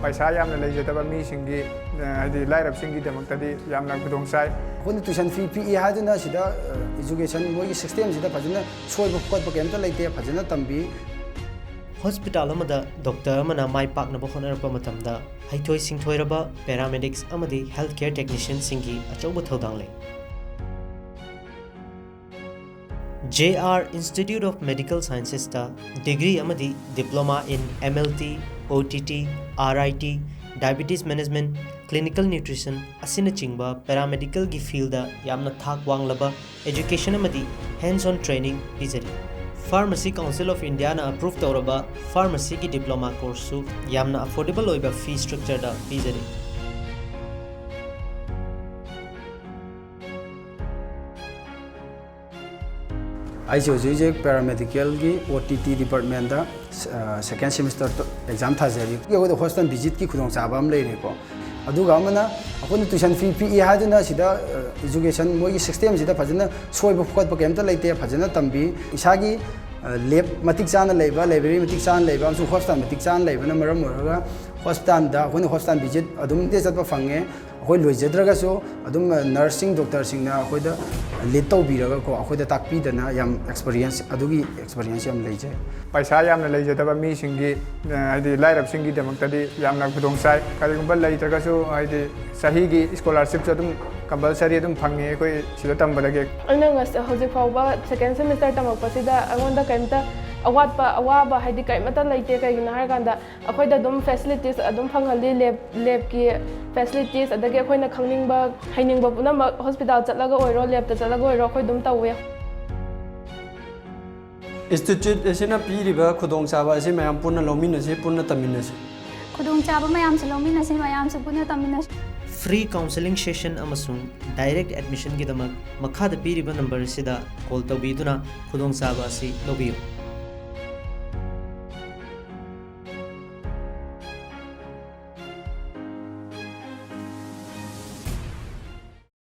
पैसा यामना लेजदबा मीसिंगी हाइदि लाइरबसिंगीदमक्तदि यामना खुदोंचाइ अखोन tuition fee P हादुना सिदा education मोगी सिस्टम सिदा फजना सोइब खोटब केमता लेते फजना तंबी हॉस्पिटल अमदा डॉक्टर अमना माइ पाकनब होनरप मतमदा हाइथोइ सिंथोइरबा पैरामेडिक्स अमदी हेल्थ केयर टेक्नीशियन सिंगी अचौब थौदांग ले JR Institute of Medical Sciences ta degree amadi diploma in MLT, OTT, RIT, Dibetes Management, Clinical Nutrition asina chingba paramedical gi field da yamna thak wanglaba education amadi hands-on training pizari. Pharmacy Council of India na approve tawraba pharmacy ki diploma course su yamna affordable oiba fee structure da pizari. आइजे paramedical की OTT department second semester exam थाजरी hostel visit की खुदचाब लेको tuition fee पी education मोगी system से फजना सोब खोप केमता लेते फजना तंबी इसागी लेब मतिक चाना लेबा लाइब्रेरी मतिक चाना लेबा हॉस्टल मतिक चाना लेबना मरम ओरगा हॉस्पिटल हॉस्पिटल विजिट अदुम दे चतप फंगे अखोय लोइजद्रगसो अदुम नर्सिंग डॉक्टर सिंगना अखोयदा लीड तौबीरगा को अखोयदा ताकपीदना याम एक्सपीरियंस अदुगी एक्सपीरियंस याम लेजे पैसा यामना लेजदबा मीसिंगी हाइदि लाइरबसिंगीदमक्तदि यामना खुदोंचाइ करिगुंबा लेइत्रगसो हाइदि सहीगी स्कॉलरशिप अदुम कंपलसरी अदुम फंगे अखोय सिदा तंबदगे अना हौजिक फाउबा सेकेंड सेमिस्टर तमकपसिदा अगोंदा कैमता अवाबा हाइदि कैमता लेते कैगिना हारकांदा अखोयदा अदुम फैसिलिटीज अदुम फंगहली लेब की फैसिलिटीज अदगे अखोयना खंगनिंगबा हाइनिंगबा पुनमक हॉस्पिटल चलगा ओइरो लेबता चलगा ओइरो अखोय दुम तौवे इंस्टीट्यूट एसिना पीरिबा खुदोंचाबा एसि मयाम पुन्ना लौमिनसे पुन्ना तमिनसे खुदोंचाबा मयाम से लौमिनसे मयाम से पुन्ना तमिनसे फ्री काउंसलिंग सेशन अमसुंग डायरेक्ट एडमिशन की दमक मखाद पीरिबा नंबर सिदा कॉल तौबीदुना खुदोंचाबा असि लौबियु